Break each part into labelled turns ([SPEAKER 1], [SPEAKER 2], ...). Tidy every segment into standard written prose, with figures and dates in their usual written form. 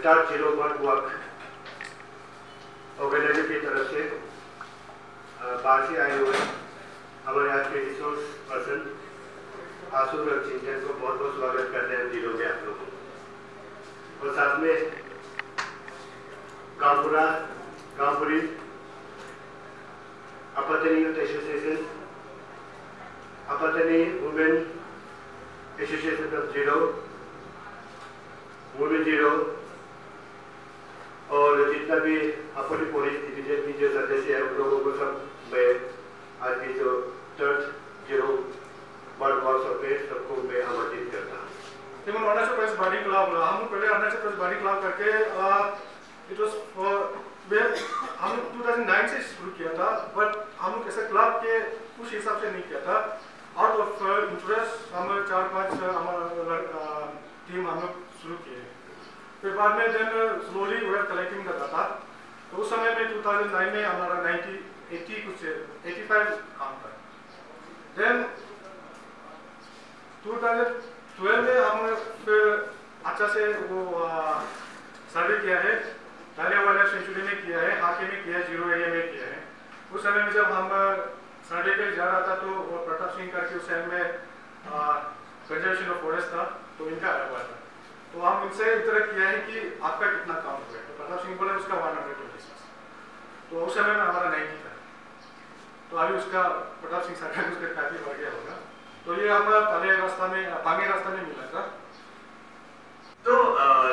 [SPEAKER 1] Start zero work organiser की तरफ से बाहर से आए हुए हमारे आज के रिसोर्स पर्सन आसुर और चिंतन को बहुत बहुत स्वागत करते हैं जीरो में आप लोगों को। और साथ में गांवपुरी Apatani youth association, Apatani women association of Ziro, women Ziro और जितना भी अपनी पुलिस डिवीजन की जो सदस्य है उन लोगों को सब मैं आज की जो थर्ड जीरो वर्ल्ड वर्कशॉप पे सबको मैं आमंत्रित करता हूँ।
[SPEAKER 2] Even Arunachal Pradesh Body Club, हम पहले Arunachal Pradesh Body Club करके it was हम 2009 से शुरू किया था, but हम लोग ऐसे क्लब के उस हिसाब से नहीं किया था। आउट ऑफ इंटरेस्ट हम 4-5 हमारा टीम हम लोग शुरू किए। फिर बाद में then slowly we are collecting the data। तो उस समय में 2009 में हमारा 85 काम था। Then 2012 में हमने फिर अच्छा से वो सर्वे किया है, दालियावाला सेंचुरी में किया है, हाके में किया है, जीरो एरिया में किया है। उस समय में जब हम सर्वे पे जा रहा था तो प्रताप सिंह करके उस टाइम में कंजर्वेशन ऑफ फॉरेस्ट था, तो इनका आया हुआ था। तो हम इनसे इतना किया है कि आपका कितना काम हो गया, तो प्रताप सिंह बोले उसका 126, तो उस समय में हमारा 90 था। तो अभी उसका प्रताप सिंह सरकार उसका काफी बढ़ गया होगा। तो ये हमारा पांगे रास्ता में मिला था।
[SPEAKER 3] तो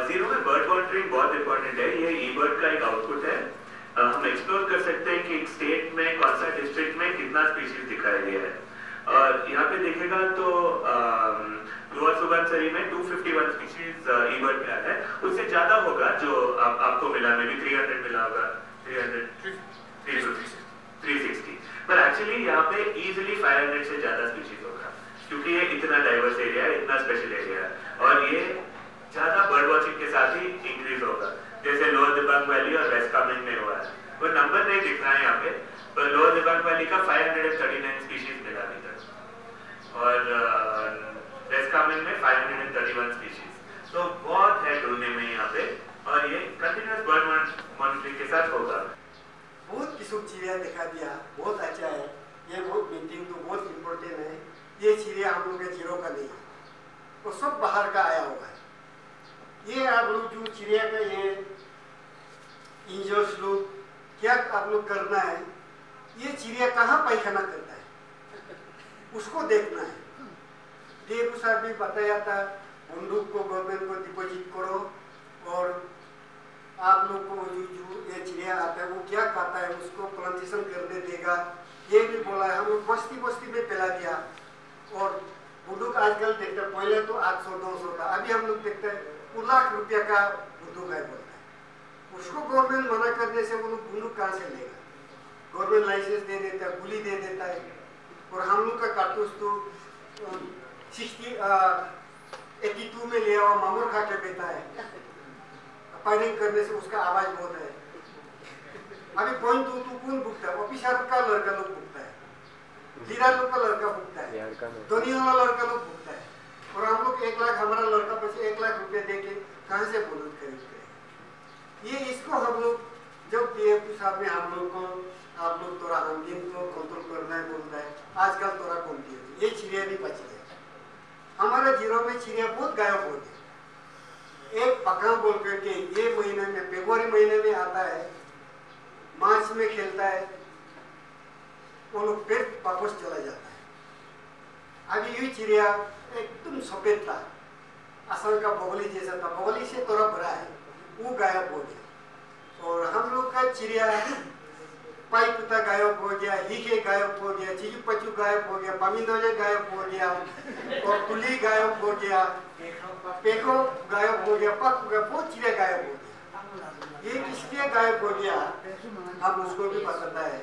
[SPEAKER 3] जीरो में बर्ड मॉनिटरिंग बहुत इंपॉर्टेंट है। ये ई बर्ड का एक आउटपुट है। हम एक्सप्लोर कर सकते हैं कि एक स्टेट में कौन सा डिस्ट्रिक्ट में कितना स्पीशीज दिखाया गया है। और यहाँ पे देखेगा तो लोअर सुबनसिरी में 251 स्पीशीज ई बर्ड में है। उससे ज्यादा होगा जो आपको मिला, मे बी 300 मिला होगा, 360। पर एक्चुअली यहाँ पे इजिली 500 से ज्यादा स्पीशीज होगा, क्योंकि ये इतना डाइवर्स एरिया है, इतना स्पेशल एरिया है, और ये ज्यादा बर्ड वॉचिंग के साथ ही इंक्रीज होगा। जैसे लोअर दिबांग वैली और वेस्ट कामेंग में हुआ है, वो नंबर नहीं दिख रहा है यहाँ पे, पर लोअर दिबांग वैली का 539 स्पीशीज मिला अभी तक, और वेस्ट कामेंग में 531 स्पीशीज। तो बहुत है ढूंढने में यहाँ पे, और ये कंटिन्यूअस बर्ड मॉनिटरिंग के साथ होगा।
[SPEAKER 4] बहुत किस्म चिड़िया दिखा दिया, बहुत अच्छा है। ये बहुत मीटिंग तो बहुत इम्पोर्टेंट है। ये चिड़िया हम लोग के जीरो का नहीं है, वो सब बाहर का आया हुआ है। ये आप लोग जो चिड़िया का ये इंजर्स लोग क्या आप लोग करना है, ये चिड़िया कहाँ पैखाना करता है उसको देखना है। देव साहब भी बताया था, बंदूक को गवर्नमेंट को डिपॉजिट करो, और आप लोग को जो ये चिड़िया आता है वो क्या खाता है उसको प्लांटेशन करने देगा, ये भी बोला है। हम लोग बस्ती बस्ती में फैला दिया, और बंदूक आजकल देखते हैं, पहले तो 800-900 था, अभी हम लोग देखते हैं 1 लाख रुपया का बंदूक है बोलता है। उसको गवर्नमेंट मना करने से वो लोग बंदूक कहाँ से लेगा? गवर्नमेंट लाइसेंस दे देता है, गोली दे देता है, और हम लोग का कारतूस तो 82 में लिया हुआ मामूर खा के बेटा है। फायरिंग करने से उसका आवाज बहुत है। अभी पॉइंट तू कौन भुगता है? ऑफिसर का लड़का लोग भुगता है, लीडर लोग का लड़का भुगता है, दुनिया वाला लड़का लोग भुगता है, और हम लोग 1 लाख हमारा लड़का बचे 1 लाख रुपए दे के कहाँ से बंदूक खरीदते हैं? ये इसको हम लोग जब DF साहब ने हम लोग को आप लोग तोरा हमदिन को कंट्रोल करना है बोलता है, आजकल तोरा कौन दिया, ये चिड़िया नहीं बच गया। हमारे जीरो में चिड़िया बहुत गायब हो गई। एक पका बोल करके ये महीने में, फरवरी महीने में आता है, मार्च में खेलता है, वो लोग फिर वापस चला जाता है। अभी ये चिड़िया एकदम सफेद था, असम का बगली जैसा था, बगली से थोड़ा बड़ा है, वो गायब हो गया। और हम लोग का चिड़िया पाईपुता गायब हो गया, हीके गायब हो गया, चिजुपचू गायब हो गया, पामिंदोले गायब हो गया, और कुली गायब हो गया, पेको गायब हो गया, पक हो गया, बहुत चिड़िया गायब हो गया। ये किसलिए गायब हो गया हम उसको भी पता है।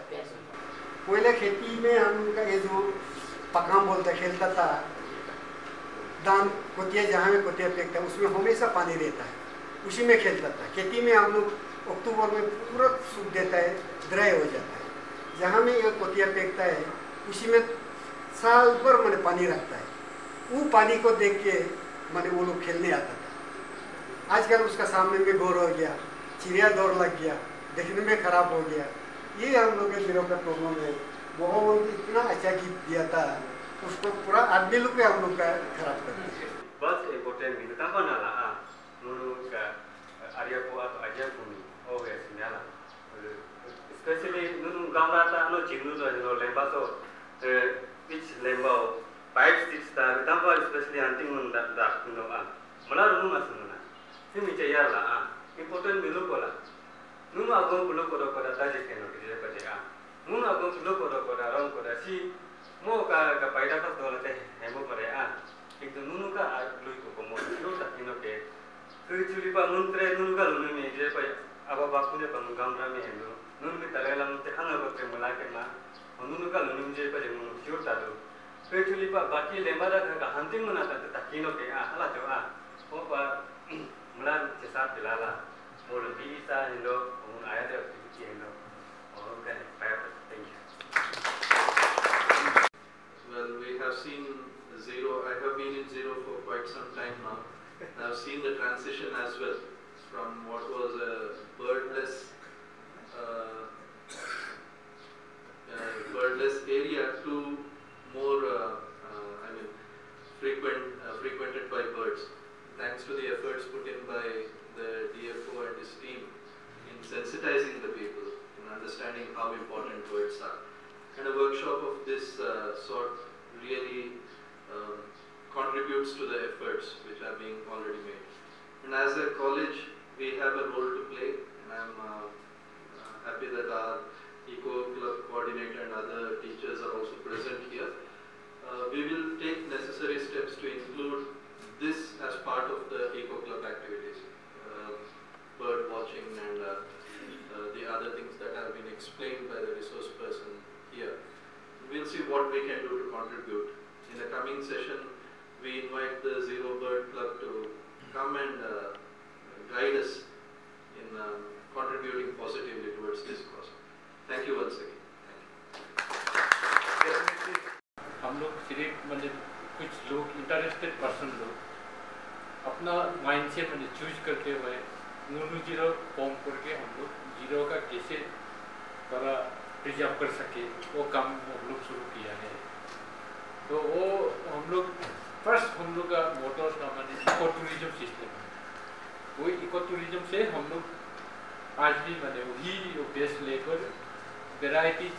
[SPEAKER 4] पहले खेती में हम का ये जो पकाम बोलता खेलता था, दान कोतिया जहाँ में कोतिया फेंकता है उसमें हमेशा पानी रहता है, उसी में खेलता था। खेती में हम लोग अक्टूबर में पूरा सूख देता है, ड्राई हो जाता है। जहाँ में ये कोतिया फेंकता है उसी में साल भर मैंने पानी रखता है। वो पानी को देख के मैंने वो लोग खेलने आता था। आजकल उसका सामने में गोर हो गया, चिड़िया दौड़ लग गया, देखने में खराब हो गया। ये हम लोग के दिलों का प्रॉब्लम है। वो इतना अच्छा गीत दिया था, उसको पूरा आदमी लोग पे हम लोग का खराब कर दिया।
[SPEAKER 5] बस इम्पोर्टेंट भी था बना ला नूरू का आर्या को आर्या भूमि हो गया सिंगाला स्पेशली नूरू गांव था नो चिंगू तो नो लेंबा तो पिच लेंबा 5-6 ता तंबा स्पेशली अंतिम मुंडा दा नो मला रूम असुना सिमी चया ला इम्पोर्टेंट मिलो कोला नूनु आगो पुलो कोरो कोरा ताजे केनो के पजे नूनु आगो पुलो कोरो कोरा रंग कोरा सी मो का पैदा का तोलते हेमो परे एक नूनु का लुई को कोमो लो तकिनो के चुली पा मुंत्रे नूनु का लुनु में जे पे अब बापू ने पन गामरा में हेलो नूनु के तलेला मुते खाना बके मला के ना नूनु का लुनु जे पे मुनु क्यों तादो चुली पा बाकी लेमारा का हंटिंग मना तकिनो के हला जो ओ पा मला के साथ दिलाला मोल बीसा हेलो उन आया दे की हेलो और का thank you.
[SPEAKER 6] Well, we have seen Zero. I have been in Zero for quite some time now. I have seen the transition as well from what was a birdless area to more, frequented by birds. Thanks to the efforts put in by the DFO and his team in sensitizing the people, in understanding how important birds are. And a workshop of this sort really contributes to the efforts which are being already made. And as a college, we have a role to play, and I'm happy that our Eco Club coordinator and other teachers are also present here. We will take necessary steps to include this as part of the Eco Club activities, bird watching and the other things that have been explained by the resource person here. We'll see what we can do to contribute. In the coming session, we invite the Zero Bird Club to come and guide us in contributing positively towards this cause. Thank you once again.
[SPEAKER 7] हम लोग सिर्फ मतलब कुछ लोग interested person लोग अपना mind से मतलब चूज करते हुए नूनू जीरो फॉर्म करके हम लोग जीरो का कैसे थोड़ा प्रिजर्व कर सके वो काम हम लोग शुरू किया है। तो वो हम लोग फर्स्ट हम लोग का मोटो था मतलब इको टूरिज्म सिस्टम है। वो इको टूरिज्म से हम लोग आज भी मतलब वही बेस लेकर वैरायटी हम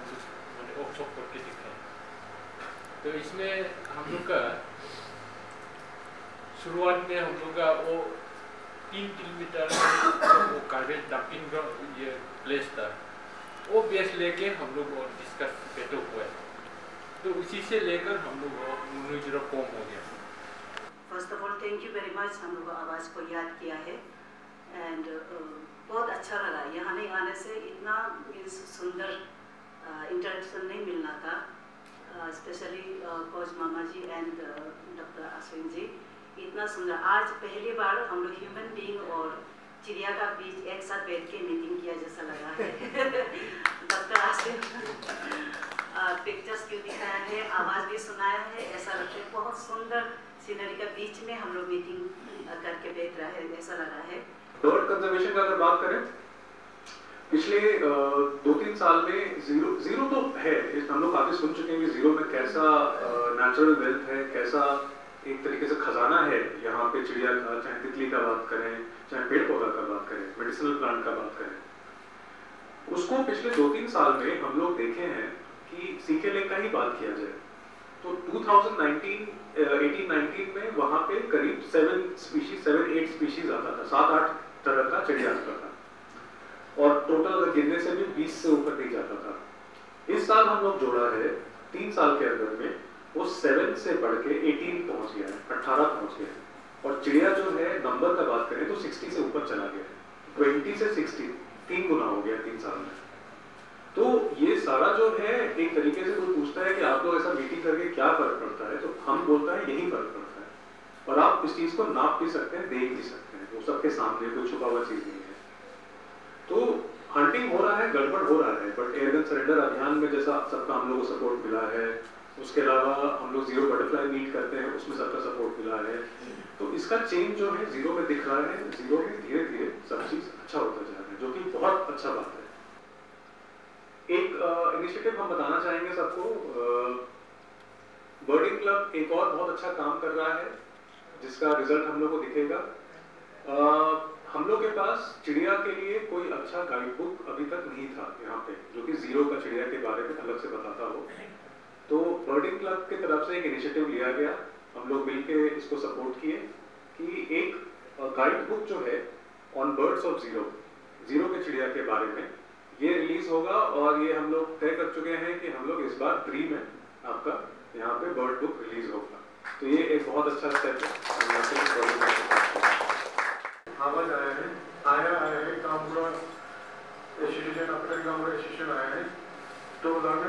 [SPEAKER 7] लोग मतलब वर्कशॉप करके दिखाए। तो इसमें हम लोग का शुरुआत में हम लोग का वो 3 किलोमीटर वो गार्बेज डंपिंग ये प्लेस था, वो बेस लेके हम लोग और डिस्कस बैठो हुए, तो उसी से लेकर हम लोग नूनू जीरो फॉर्म हो गया।
[SPEAKER 8] First of all thank you very much, हम लोग आवाज़ को याद किया है एंड बहुत अच्छा लगा। यहाँ नहीं आने से इतना सुंदर इंटरेक्शन नहीं मिलना था, specially coach Mama ji and doctor Ashwin ji, इतना सुंदर। आज पहली बार हम लोग ह्यूमन बीइंग और चिड़िया का बीच एक साथ बैठ के मीटिंग किया जैसा लगा है। डॉक्टर अश्विन पिक्चर्स क्यों दिखाया है, आवाज़ भी सुनाया है, ऐसा लगता है बहुत सुंदर सीनरी का बीच में हम लोग मीटिंग करके बैठ रहा है, ऐसा लगा है।
[SPEAKER 9] बर्ड कंजर्वेशन का अगर बात करें, पिछले 2-3 साल में जीरो तो है, हम लोग काफी सुन चुके हैं कि जीरो में कैसा नेचुरल वेल्थ है, कैसा एक तरीके से खजाना है यहाँ पे चिड़िया का, चाहे तितली का बात करें, चाहे पेड़ पौधा का बात करें, मेडिसिनल प्लांट का बात करें। उसको पिछले 2-3 साल में हम लोग देखे हैं कि सीके लेक का ही बात किया जाए तो 2018-19 में वहाँ पे करीब 7-8 स्पीशीज आता था, 7-8 तरह का चिड़िया आता था, और टोटल अगर गिनने से भी 20 से ऊपर नहीं जाता था। इस साल हम लोग जोड़ा है 3 साल के अंदर में वो 7 से बढ़ के 18 पहुंच गया है, 18 पहुंच गया है, और चिड़िया जो है नंबर का बात करें तो 60 से ऊपर चला गया है, 20 से 60 3 गुना हो गया 3 साल में। तो ये सारा जो है एक तरीके से कोई पूछता है कि आप लोग ऐसा मीटिंग करके क्या फर्क पड़ता है, तो हम बोलता है यही फर्क पड़ता है, और आप इस चीज को नाप भी सकते हैं, देख भी सकते हैं, वो सबके सामने कोई छुपा हुआ चीज नहीं है। तो हंटिंग हो रहा है, गड़बड़ हो रहा है, बट एयरगन सरेंडर अभियान में जैसा सबका हम लोगों को सपोर्ट मिला है, उसके अलावा हम लोग जीरो बटरफ्लाई मीट करते हैं, उसमें सबका सपोर्ट मिला है। तो इसका चेंज जो है जीरो में दिख रहा है, जीरो में धीरे धीरे सब चीज़ अच्छा होता जा रहा है, जो कि बहुत अच्छा बात है। एक इनिशिएटिव हम बताना चाहेंगे सबको, बर्डिंग क्लब एक और बहुत अच्छा काम कर रहा है जिसका रिजल्ट हम लोग को दिखेगा। हम लोग के पास चिड़िया के लिए कोई अच्छा गाइड बुक अभी तक नहीं था यहाँ पे, जो कि जीरो का चिड़िया के बारे में अलग से बताता हो। तो बर्डिंग क्लब की तरफ से एक इनिशिएटिव लिया गया, हम लोग मिलके इसको सपोर्ट किए कि एक गाइड बुक जो है on birds of zero, zero के चिड़िया के बारे में, ये रिलीज होगा। और ये हम लोग तय कर चुके हैं कि हम लोग इस बार फ्री में आपका यहाँ पे बर्ड बुक रिलीज होगा। तो ये एक बहुत अच्छा स्टेप है।
[SPEAKER 2] आवाज आया है कामपुरा एसोसिएशन, अपने कामपुरा एसोसिएशन आया है। तो लॉर्ड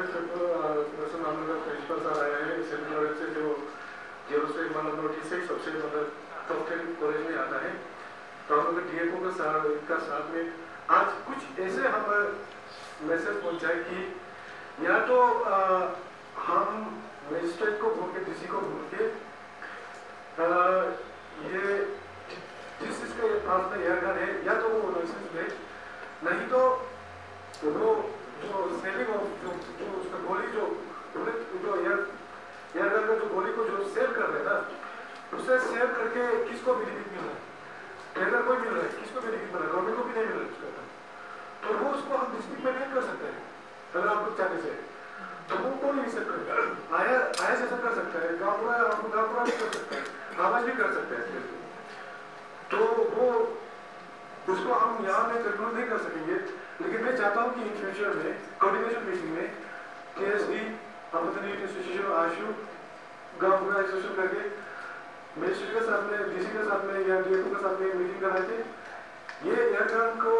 [SPEAKER 2] पर्सन हम लोग प्रिंसिपल सर आया है सेंट्रल कॉलेज से, जो जीरो से मतलब नोटिस से सबसे मतलब टॉप 10 कॉलेज में आता है। तो हम लोग डीएफओ का साथ में आज कुछ ऐसे हम मैसेज पहुंचाए कि या तो हम मजिस्ट्रेट को बोल के, डीसी को बोल के ये जिस चीज़ के पास में एयरगन है या तो वो लाइसेंस दे, नहीं तो वो जो सेलिंग ऑफ जो उसका गोली जो एयरगन का जो गोली को जो सेल कर रहे हैं ना, उससे सेल करके किसको बेनिफिट मिल रहा है, ट्रेडर को मिल रहा है, किसको बेनिफिट मिल रहा है, गवर्नमेंट को भी नहीं मिल रहा है उसका। तो वो उसको हम डिस्ट्रिक्ट में नहीं कर सकते हैं अगर आप लोग चाहते से, तो वो कौन नहीं सकता, आया जैसा कर सकता है, गाँवपुरा भी कर सकता है, आवाज भी कर सकते हैं। तो वो उसको हम यहाँ में कंट्रोल नहीं कर सकेंगे। लेकिन मैं चाहता हूँ कि इन फ्यूचर में कोऑर्डिनेशन मीटिंग में केएसडी, अपॉर्चुनिटी एसोसिएशन, आशु, गाँवपुरा एसोसिएशन करके मिनिस्ट्री के साथ में, डीसी के साथ में या डीएफओ के साथ में मीटिंग करा के ये एयरगन को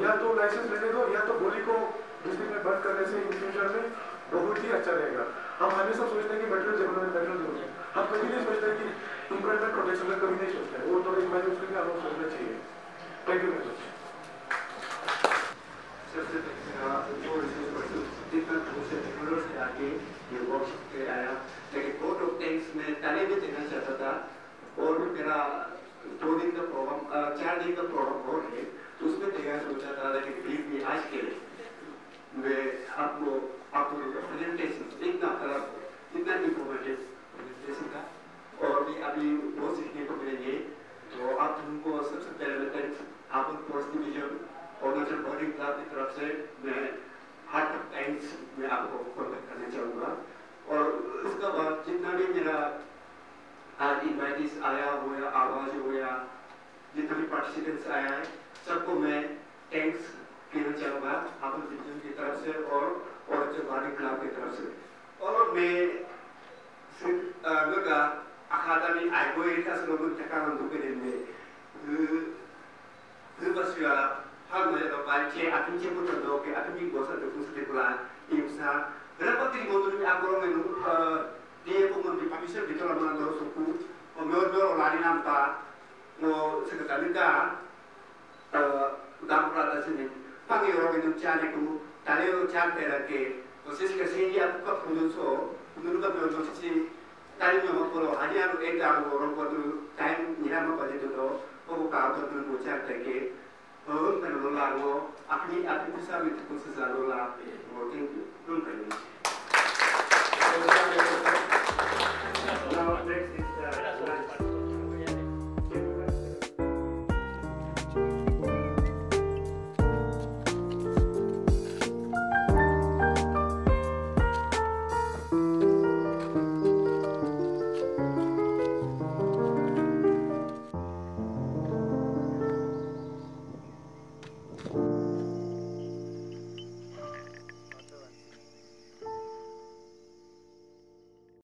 [SPEAKER 2] या तो लाइसेंस लेने दो या तो गोली को डिस्ट्रिक्ट में बंद करने से इन फ्यूचर में बहुत ही अच्छा रहेगा। हम हमेशा सोचते हैं कि मेटल जरूरत है, हम कभी नहीं सोचते कि इन्वायरमेंट प्रोटेक्शन में कभी नहीं सोचते हैं, वो थोड़ा इमेजिन करके हम लोग सोचना चाहिए। Thank you very much.
[SPEAKER 10] सबसे टेक्नोलॉजी आके ये वर्कशॉप पे आया, लेकिन कोर्ट ऑफ टेंस में पहले भी देना चाहता था और मेरा 2 दिन का प्रोग्राम 4 दिन का प्रोग्राम और है, तो उसमें देना सोचा था, लेकिन प्लीज भी आज के लिए मैं आपको प्रेजेंटेशन इतना इंफॉर्मेटिव प्रेजेंटेशन था और भी अभी बहुत सीखने को मिलेंगे। तो आप तुमको सबसे पहले थैंक्स आप फर्स्ट डिवीजन और नेशनल बर्डिंग क्लब की तरफ से मैं हार्ट ऑफ थैंक्स में आपको कॉन्टेक्ट करना चाहूँगा। और इसका बाद जितना भी मेरा आज इन्वाइटीज आया हो या आवाज हो या जितना भी पार्टिसिपेंट्स आया है, सबको मैं थैंक्स कहना चाहूँगा आप डिवीजन की तरफ से और बर्डिंग क्लब की तरफ से। और मैं Luka akadami aigoi ka slogun takaran dukedende basya hal ya to balche atinche putra do ke atimi gosa to kustikula imsa rapati moduli agoro menu dia pun di papisir bitola mana do suku o meodo lari nampa no seketalika dampra da sini pangi oro menu chane ku taleo chante rake proses ke sini aku ka produso menurut kami organisasi tadi memang kalau hanya ada orang waktu time nyiram apa jadi tu, kalau kau tu bocor lagi, kan lola lo, aku bisa minta khusus lola, working tu kan.
[SPEAKER 1] Now next is